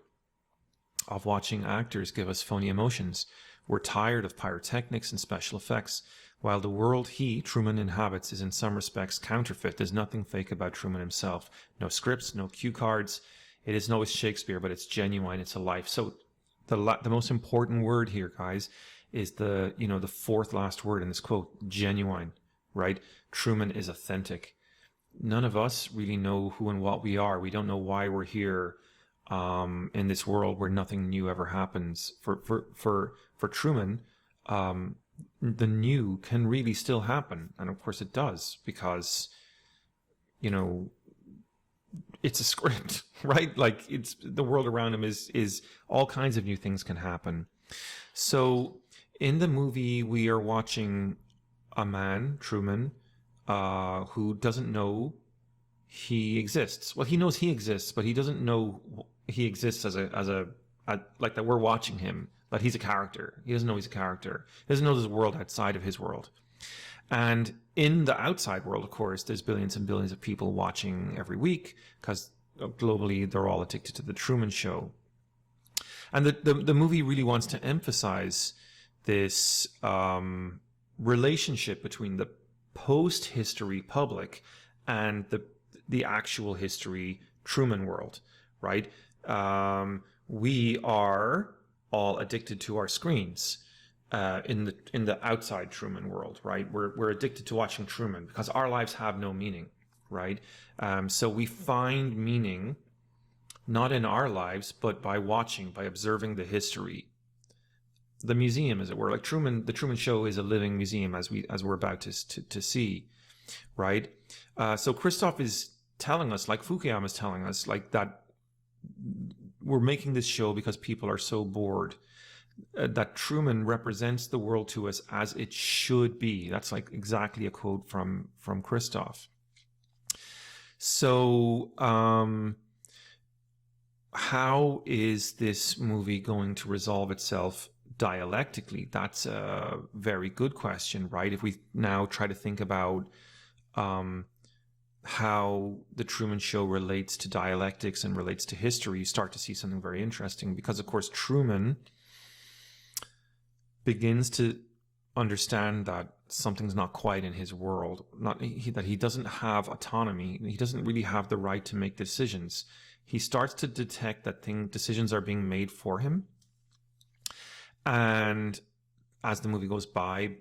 S1: of watching actors give us phony emotions. We're tired of pyrotechnics and special effects. While the world Truman, inhabits is in some respects counterfeit, there's nothing fake about Truman himself. No scripts, no cue cards. It isn't always Shakespeare, but it's genuine, it's a life. So the most important word here, guys, is the fourth last word in this quote, genuine, right? Truman is authentic. None of us really know who and what we are. We don't know why we're here in this world where nothing new ever happens. For Truman, the new can really still happen, and of course it does, because it's a script, right? Like, it's the world around him is all kinds of new things can happen. So in the movie, we are watching a man, Truman, who doesn't know he exists. Well, he knows he exists, but he doesn't know he exists as like that we're watching him, that he's a character. He doesn't know he's a character. He doesn't know there's a world outside of his world. And in the outside world, of course, there's billions and billions of people watching every week, because globally they're all addicted to the Truman Show. And the movie really wants to emphasize this relationship between the post-history public and the actual history Truman world, right? We are all addicted to our screens in the outside Truman world, right? We're addicted to watching Truman because our lives have no meaning, right? So we find meaning not in our lives, but by observing the history, the museum, as it were. Like the Truman Show is a living museum, as we're about to see, right? So Christoph is telling us, like Fukuyama is telling us, like that we're making this show because people are so bored. That Truman represents the world to us as it should be. That's like exactly a quote from Christoph. So how is this movie going to resolve itself dialectically? That's a very good question, right? If we now try to think about how the Truman Show relates to dialectics and relates to history, you start to see something very interesting, because of course Truman begins to understand that something's not quite in his world, that he doesn't have autonomy, he doesn't really have the right to make decisions. He starts to detect that decisions are being made for him. And as the movie goes by,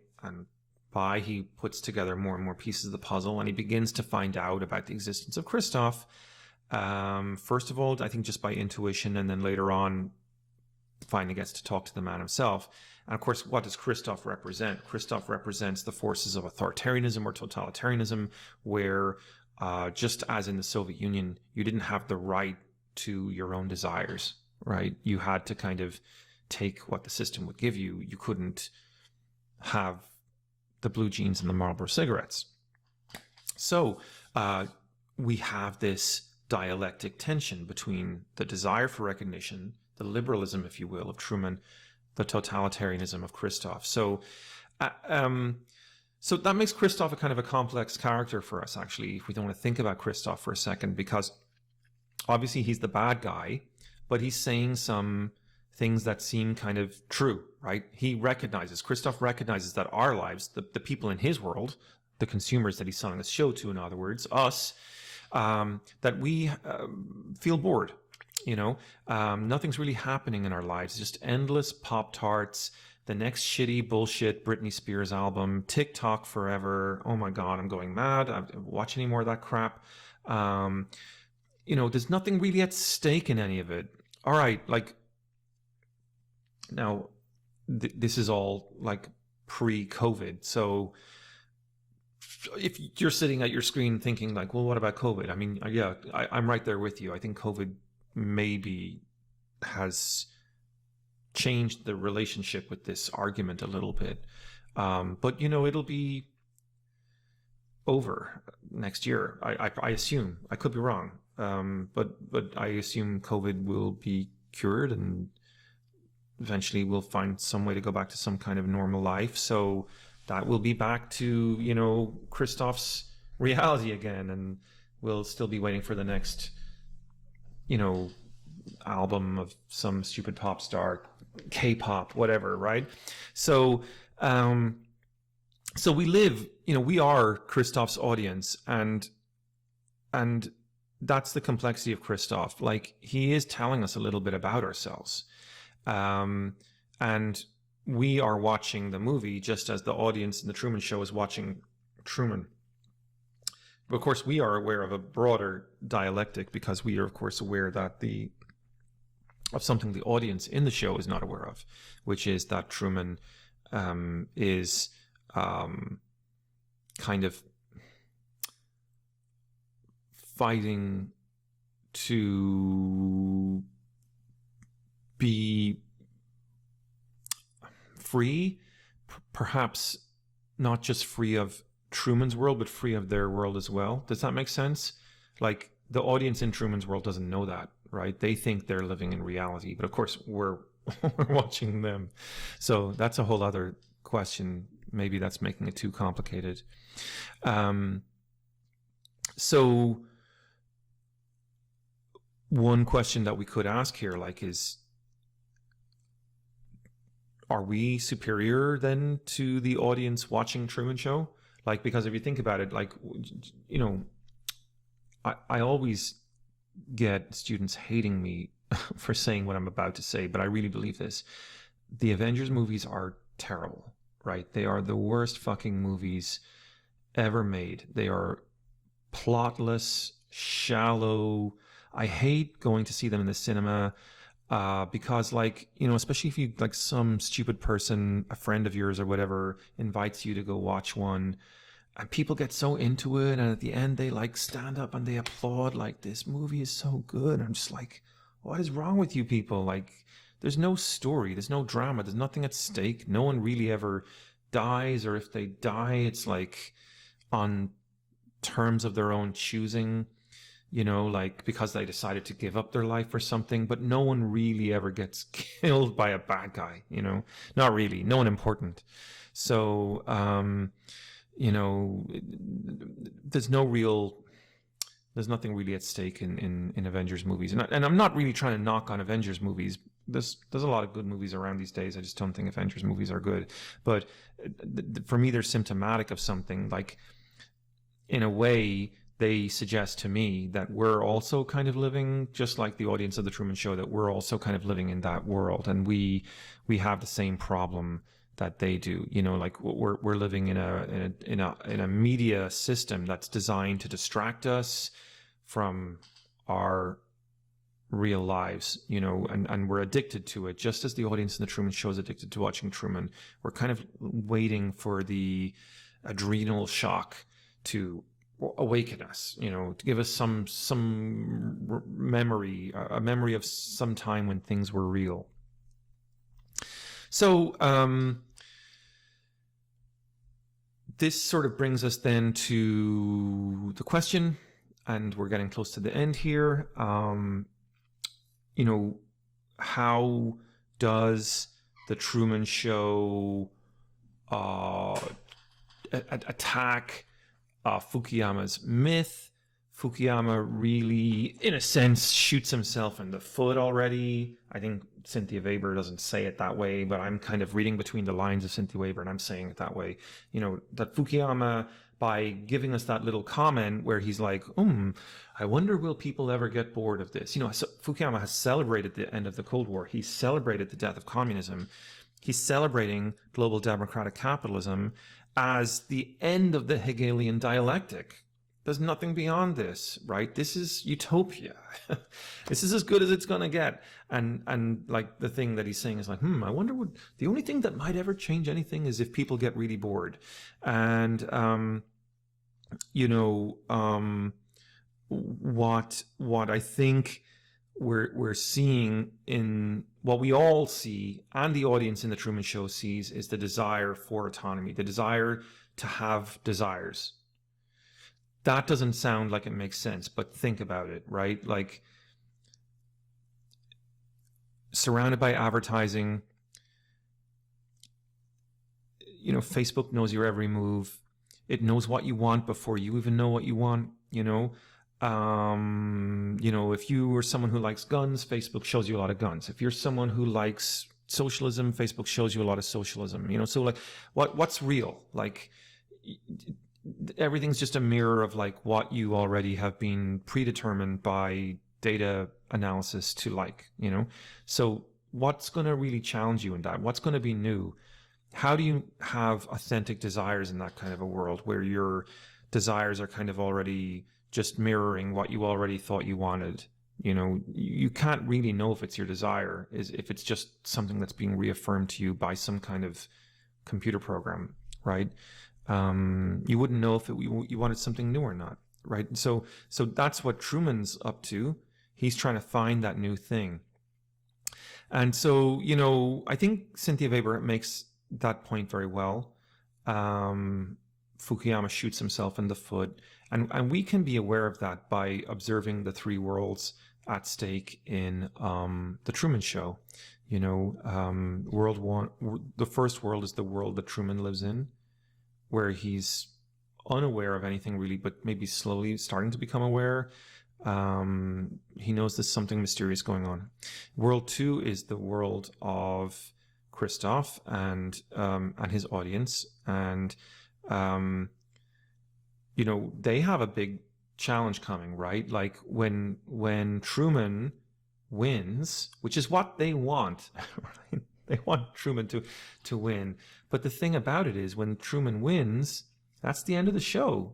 S1: he puts together more and more pieces of the puzzle, and he begins to find out about the existence of Christoph. First of all, I think just by intuition, and then later on, finally gets to talk to the man himself. And of course, what does Christoph represent? Christoph represents the forces of authoritarianism or totalitarianism, where just as in the Soviet Union, you didn't have the right to your own desires, right? You had to kind of take what the system would give you. You couldn't have the blue jeans and the Marlboro cigarettes. So we have this dialectic tension between the desire for recognition, the liberalism, if you will, of Truman, the totalitarianism of Christoph. So so that makes Christoph a kind of a complex character for us, actually, if we don't want to think about Christoph for a second, because obviously he's the bad guy, but he's saying some things that seem kind of true, right? Christoph recognizes that our lives, the people in his world, the consumers that he's selling this show to, in other words, us, that we feel bored. Nothing's really happening in our lives. Just endless Pop-Tarts, the next shitty bullshit Britney Spears album, TikTok forever. Oh my God, I'm going mad. I don't watch any more of that crap. There's nothing really at stake in any of it. All right, like, now, this is all like pre-COVID. So if you're sitting at your screen thinking like, well, what about COVID? I mean, yeah, I'm right there with you. I think COVID maybe has changed the relationship with this argument a little bit. But, it'll be over next year. I assume. I could be wrong. But I assume COVID will be cured, and eventually we'll find some way to go back to some kind of normal life. So that will be back to, you know, Christoph's reality again, and we'll still be waiting for the next, you know, album of some stupid pop star, K-pop, whatever, right? So so we live, you know, we are Christoph's audience, and that's the complexity of Christoph. Like, he is telling us a little bit about ourselves, and we are watching the movie just as the audience in the Truman Show is watching Truman. But of course, we are aware of a broader dialectic, because we are, of course, aware that of something the audience in the show is not aware of, which is that Truman is kind of fighting to be free, perhaps not just free of Truman's world, but free of their world as well. Does that make sense? Like, the audience in Truman's world doesn't know that, right? They think they're living in reality, but of course we're watching them. So that's a whole other question. Maybe that's making it too complicated. So one question that we could ask here, like, is, are we superior then to the audience watching Truman Show? Like, because if you think about it, like, you know, I always get students hating me for saying what I'm about to say, but I really believe this. The Avengers movies are terrible, right? They are the worst fucking movies ever made. They are plotless, shallow. I hate going to see them in the cinema because, like, you know, especially if you, like, some stupid person, a friend of yours or whatever, invites you to go watch one, and people get so into it, and at the end they, like, stand up and they applaud, like, this movie is so good. I'm just like, what is wrong with you people? Like, there's no story, there's no drama, there's nothing at stake. No one really ever dies, or if they die, it's like on terms of their own choosing, you know, like because they decided to give up their life or something. But no one really ever gets killed by a bad guy, you know, not really, no one important. So you know, there's nothing really at stake in Avengers movies. And I'm not really trying to knock on Avengers movies. There's a lot of good movies around these days. I just don't think Avengers movies are good. But for me, they're symptomatic of something. Like, in a way, they suggest to me that we're also kind of living, just like the audience of the Truman Show, that we're also kind of living in that world, and we have the same problem that they do. You know, like, we're living in a media system that's designed to distract us from our real lives, you know, and we're addicted to it, just as the audience in the Truman Show is addicted to watching Truman. We're kind of waiting for the adrenal shock to awaken us, you know, to give us some memory, a memory of some time when things were real. So this sort of brings us then to the question, and we're getting close to the end here. You know, how does the Truman Show attack Fukuyama's myth? Fukuyama really, in a sense, shoots himself in the foot already. I think Cynthia Weber doesn't say it that way, but I'm kind of reading between the lines of Cynthia Weber, and I'm saying it that way. You know, that Fukuyama, by giving us that little comment where he's like, I wonder, will people ever get bored of this? You know, so Fukuyama has celebrated the end of the Cold War. He celebrated the death of communism. He's celebrating global democratic capitalism as the end of the Hegelian dialectic. There's nothing beyond this, right? This is utopia. This is as good as it's going to get. And like, the thing that he's saying is like, I wonder, would the only thing that might ever change anything is if people get really bored. And you know, what I think we're seeing, in what we all see, and the audience in the Truman Show sees, is the desire for autonomy, the desire to have desires. That doesn't sound like it makes sense, but think about it, right? Like, surrounded by advertising, Facebook knows your every move. It knows what you want before you even know what you want. If you are someone who likes guns, Facebook shows you a lot of guns. If you're someone who likes socialism, Facebook shows you a lot of socialism. So like, what's real? Like, everything's just a mirror of like what you already have been predetermined by data analysis to like. So what's going to really challenge you in that? What's going to be new? How do you have authentic desires in that kind of a world where your desires are kind of already just mirroring what you already thought you wanted? You can't really know if it's your desire, if it's just something that's being reaffirmed to you by some kind of computer program, right? You wouldn't know if you wanted something new or not, right? So that's what Truman's up to. He's trying to find that new thing. And so, I think Cynthia Weber makes that point very well. Fukuyama shoots himself in the foot, and we can be aware of that by observing the three worlds at stake in the Truman Show. World one, the first world is the world that Truman lives in, where he's unaware of anything really, but maybe slowly starting to become aware. He knows there's something mysterious going on. World two is the world of Christoph and his audience, and they have a big challenge coming, right? Like when Truman wins, which is what they want, right? They want Truman to win. But the thing about it is, when Truman wins, that's the end of the show.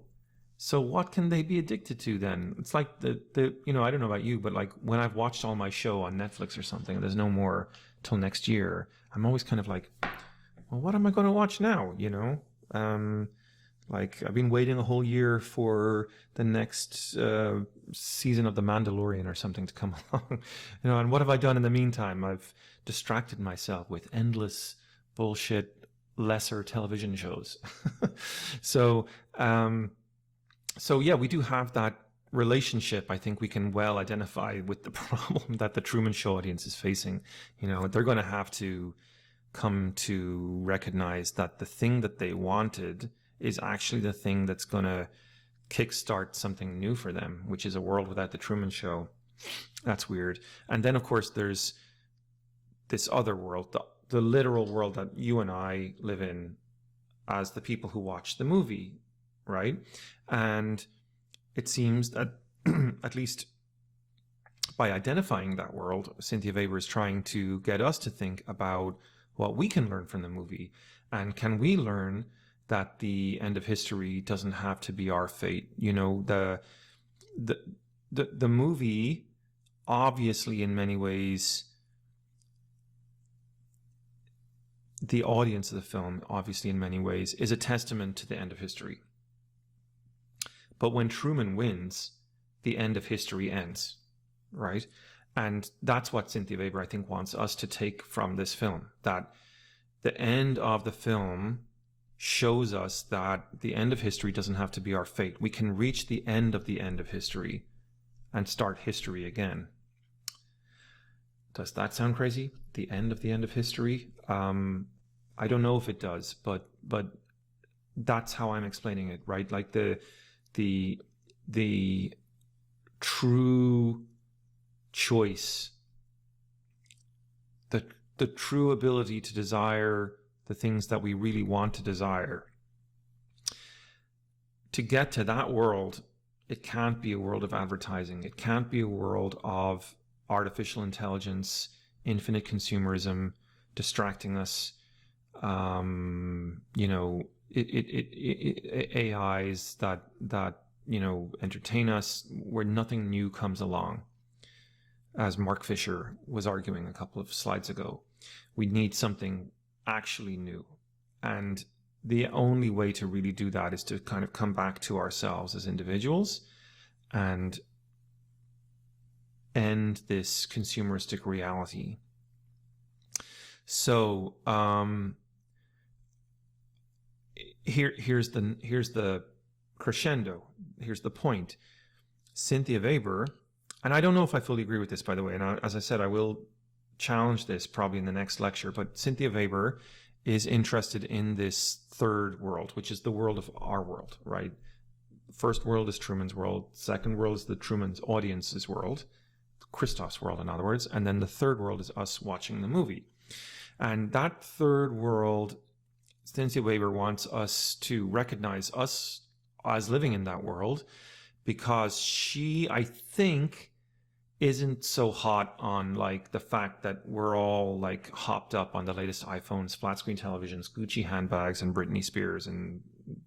S1: So what can they be addicted to then? It's like I don't know about you, but like when I've watched all my show on Netflix or something, and there's no more till next year, I'm always kind of like, well, what am I going to watch now? Like I've been waiting a whole year for the next season of The Mandalorian or something to come along, and what have I done in the meantime? I've distracted myself with endless bullshit, lesser television shows. So yeah, we do have that relationship. I think we can well identify with the problem that the Truman Show audience is facing. They're going to have to come to recognize that the thing that they wanted is actually the thing that's going to kickstart something new for them, which is a world without the Truman Show. That's weird. And then, of course, there's this other world, the literal world that you and I live in as the people who watch the movie, right? And it seems that at least by identifying that world, Cynthia Weber is trying to get us to think about what we can learn from the movie. And can we learn that the end of history doesn't have to be our fate? The movie, obviously, in many ways, the audience of the film, obviously, in many ways, is a testament to the end of history. But when Truman wins, the end of history ends, right? And that's what Cynthia Weber, I think, wants us to take from this film, that the end of the film shows us that the end of history doesn't have to be our fate. We can reach the end of history and start history again. Does that sound crazy? The end of history? I don't know if it does, but that's how I'm explaining it, right? Like the true choice, the true ability to desire the things that we really want to desire. To get to that world, it can't be a world of advertising. It can't be a world of artificial intelligence, infinite consumerism, distracting us, AIs that entertain us, where nothing new comes along. As Mark Fisher was arguing a couple of slides ago, we need something actually new. And the only way to really do that is to kind of come back to ourselves as individuals and end this consumeristic reality. So here's the crescendo. Here's the point. Cynthia Weber, and I don't know if I fully agree with this, by the way, and as I said, I will challenge this probably in the next lecture, but Cynthia Weber is interested in this third world, which is the world of our world, right? First world is Truman's world. Second world is the Truman's audience's world, Christoph's world, in other words. And then the third world is us watching the movie. And that third world, Cynthia Weber wants us to recognize us as living in that world, because she, I think, isn't so hot on like the fact that we're all like hopped up on the latest iPhones, flat screen televisions, Gucci handbags, and Britney Spears and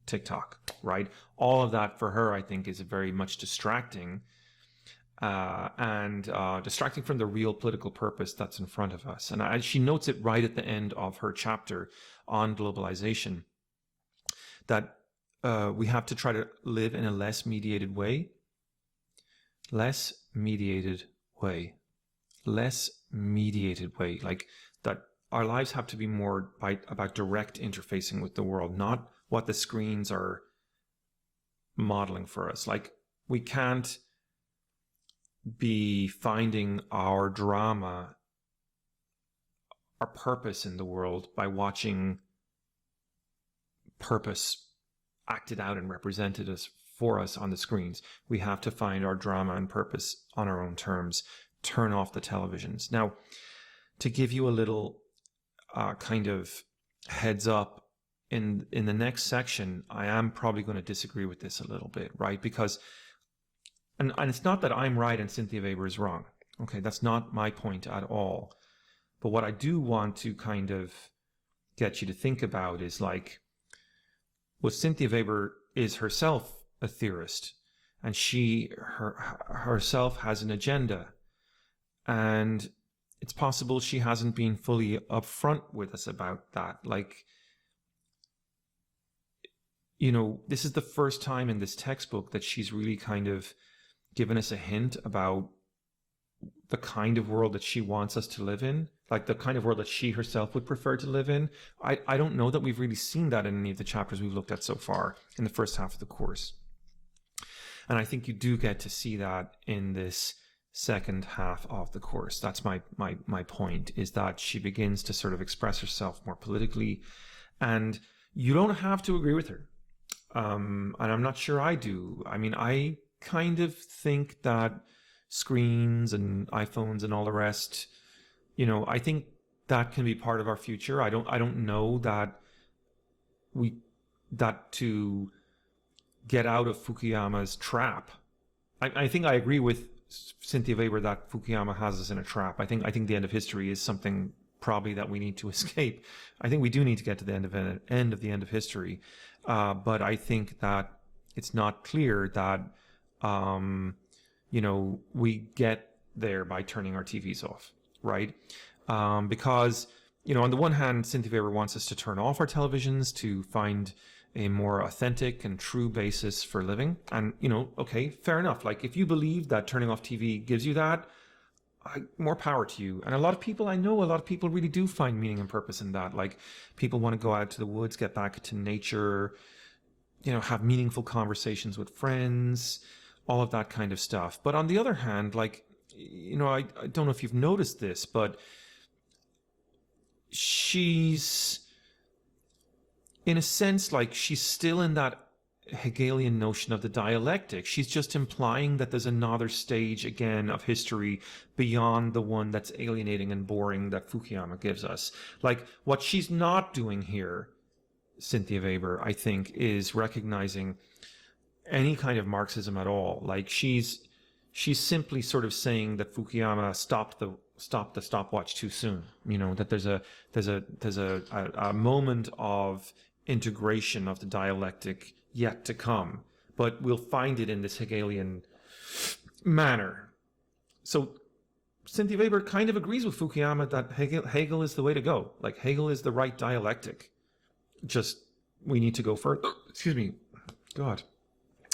S1: TikTok, right? All of that for her, I think, is very much distracting, and distracting from the real political purpose that's in front of us. And she notes it right at the end of her chapter on globalization, that we have to try to live in a less mediated way. Less mediated way. Less mediated way. Like that our lives have to be more about direct interfacing with the world, not what the screens are modeling for us. Like we can't be finding our drama, our purpose in the world by watching purpose acted out and represented us for us on the screens. We have to find our drama and purpose on our own terms. Turn off the televisions. Now, to give you a little kind of heads up, in the next section, I am probably going to disagree with this a little bit, right? Because, and it's not that I'm right and Cynthia Weber is wrong. Okay, that's not my point at all. But what I do want to kind of get you to think about is like, well, Cynthia Weber is herself a theorist, and she herself has an agenda, and it's possible she hasn't been fully upfront with us about that. Like, you know, this is the first time in this textbook that she's really kind of given us a hint about the kind of world that she wants us to live in, like the kind of world that she herself would prefer to live in. I don't know that we've really seen that in any of the chapters we've looked at so far in the first half of the course. And I think you do get to see that in this second half of the course. That's my point, is that she begins to sort of express herself more politically, and you don't have to agree with her. And I'm not sure I do. I mean, I kind of think that screens and iPhones and all the rest, you know, I think that can be part of our future. I don't know that to get out of Fukuyama's trap. I think I agree with Cynthia Weber that Fukuyama has us in a trap. I think the end of history is something probably that we need to escape. I think we do need to get to the end of the end of history. But I think that it's not clear that, you know, we get there by turning our TVs off, right? Because, you know, on the one hand, Cynthia Weber wants us to turn off our televisions to find a more authentic and true basis for living. And, you know, okay, fair enough. Like, if you believe that turning off TV gives you that, more power to you. And I know a lot of people really do find meaning and purpose in that. Like, people want to go out to the woods, get back to nature, you know, have meaningful conversations with friends, all of that kind of stuff. But on the other hand, like, you know, I don't know if you've noticed this, but she's, in a sense, like, she's still in that Hegelian notion of the dialectic. She's just implying that there's another stage again of history beyond the one that's alienating and boring that Fukuyama gives us. Like, what she's not doing here, Cynthia Weber, I think, is recognizing any kind of Marxism at all. Like, she's simply sort of saying that Fukuyama stopped the stopwatch too soon. You know, that there's a moment of integration of the dialectic yet to come, but we'll find it in this Hegelian manner. So Cynthia Weber kind of agrees with Fukuyama that Hegel is the way to go. Like, Hegel is the right dialectic. Just, we need to go further. Excuse me. God.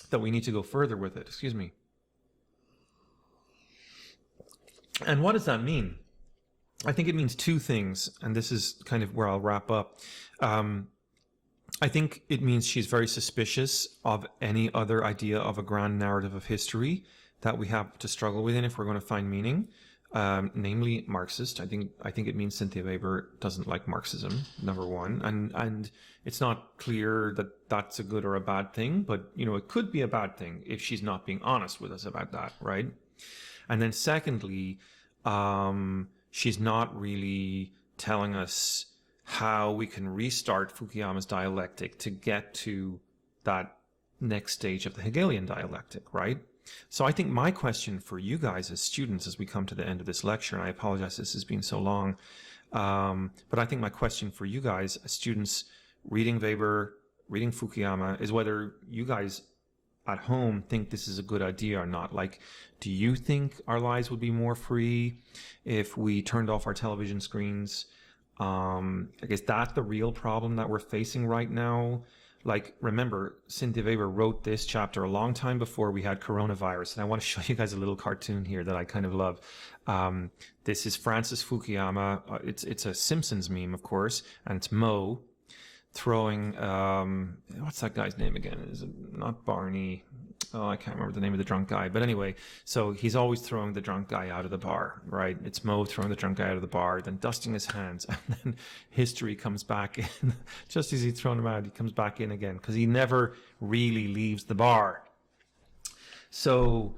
S1: That we need to go further with it. Excuse me. And what does that mean? I think it means two things, and this is kind of where I'll wrap up. I think it means she's very suspicious of any other idea of a grand narrative of history that we have to struggle with if we're going to find meaning. namely Marxist. I think it means Cynthia Weber doesn't like Marxism, number one, and it's not clear that that's a good or a bad thing, but it could be a bad thing if she's not being honest with us about that, right? And then secondly, she's not really telling us how we can restart Fukuyama's dialectic to get to that next stage of the Hegelian dialectic, right? So I think my question for you guys as students, as we come to the end of this lecture, and I apologize this has been so long, but I think my question for you guys as students reading Weber, reading Fukuyama, is whether you guys at home think this is a good idea or not. Like, do you think our lives would be more free if we turned off our television screens? I guess that's the real problem that we're facing right now. Like, remember, Cynthia Weber wrote this chapter a long time before we had coronavirus. And I want to show you guys a little cartoon here that I kind of love. This is Francis Fukuyama. It's a Simpsons meme, of course, and it's Mo throwing, what's that guy's name again? Is it not Barney? Oh, I can't remember the name of the drunk guy. But anyway, so he's always throwing the drunk guy out of the bar, right? It's Mo throwing the drunk guy out of the bar, then dusting his hands, and then history comes back in. Just as he's thrown him out, he comes back in again, because he never really leaves the bar. So,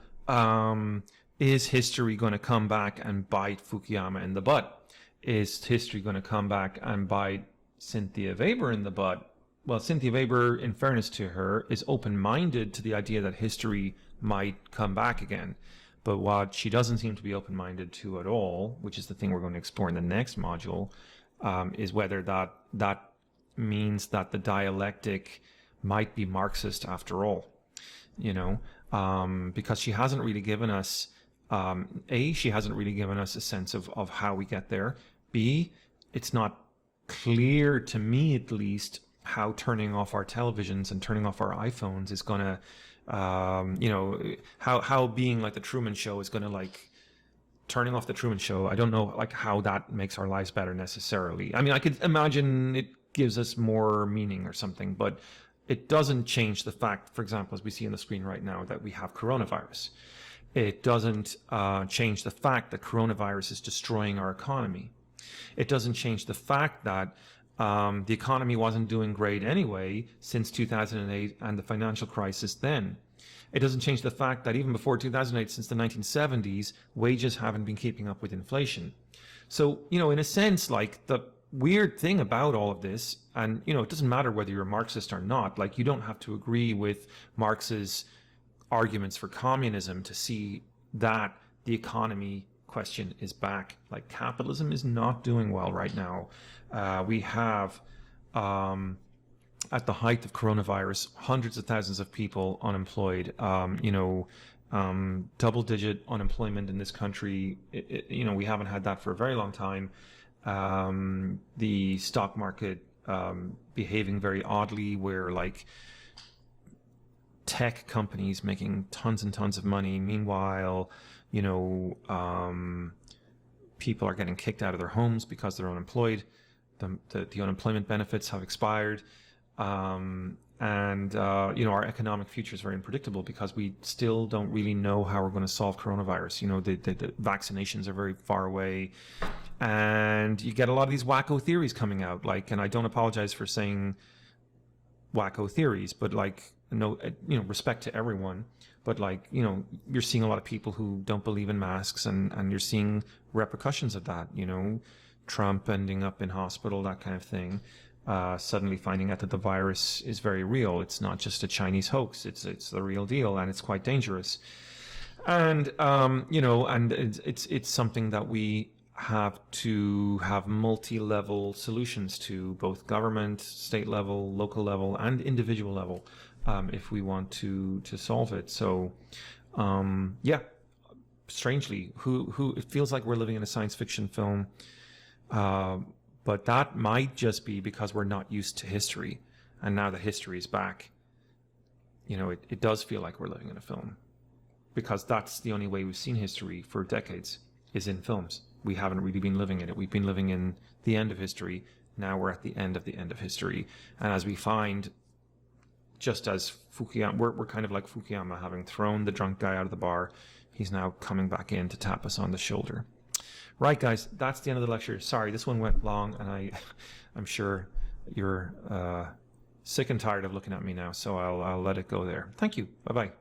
S1: is history going to come back and bite Fukuyama in the butt? Is history going to come back and bite Cynthia Weber in the butt? Well, Cynthia Weber, in fairness to her, is open-minded to the idea that history might come back again. But what she doesn't seem to be open-minded to at all, which is the thing we're going to explore in the next module, is whether that means that the dialectic might be Marxist after all. Because she hasn't really given us, she hasn't really given us a sense of how we get there. B, it's not clear to me, at least, how turning off our televisions and turning off our iPhones is going to, how being like the Truman Show is going to, like, turning off the Truman Show. I don't know, like, how that makes our lives better necessarily. I mean, I could imagine it gives us more meaning or something, but it doesn't change the fact, for example, as we see on the screen right now, that we have coronavirus. It doesn't change the fact that coronavirus is destroying our economy. It doesn't change the fact that the economy wasn't doing great anyway since 2008 and the financial crisis then. It doesn't change the fact that even before 2008, since the 1970s, wages haven't been keeping up with inflation. So, in a sense, like, the weird thing about all of this, and, it doesn't matter whether you're a Marxist or not, like, you don't have to agree with Marx's arguments for communism to see that the economy question is back. Like, capitalism is not doing well right now. We have, at the height of coronavirus, hundreds of thousands of people unemployed. Double-digit unemployment in this country. We haven't had that for a very long time. The stock market behaving very oddly, where, like, tech companies making tons and tons of money. Meanwhile, people are getting kicked out of their homes because they're unemployed. The unemployment benefits have expired. Our economic future is very unpredictable because we still don't really know how we're going to solve coronavirus. The vaccinations are very far away. And you get a lot of these wacko theories coming out. Like, and I don't apologize for saying wacko theories, but, like, no, respect to everyone. But, like, you're seeing a lot of people who don't believe in masks, and you're seeing repercussions of that, Trump ending up in hospital, that kind of thing. Suddenly finding out that the virus is very real. It's not just a Chinese hoax. It's the real deal, and it's quite dangerous. And, and it's something that we have to have multi-level solutions to, both government, state level, local level, and individual level, if we want to solve it. So, strangely, who it feels like we're living in a science fiction film, but that might just be because we're not used to history, and now that history is back, it does feel like we're living in a film, because that's the only way we've seen history for decades, is in films. We haven't really been living in it. We've been living in the end of history. Now we're at the end of history, and as we find, just as Fukuyama, we're kind of like Fukuyama, having thrown the drunk guy out of the bar. He's now coming back in to tap us on the shoulder. Right, guys, that's the end of the lecture. Sorry, this one went long, and I'm sure you're sick and tired of looking at me now, so I'll let it go there. Thank you. Bye-bye.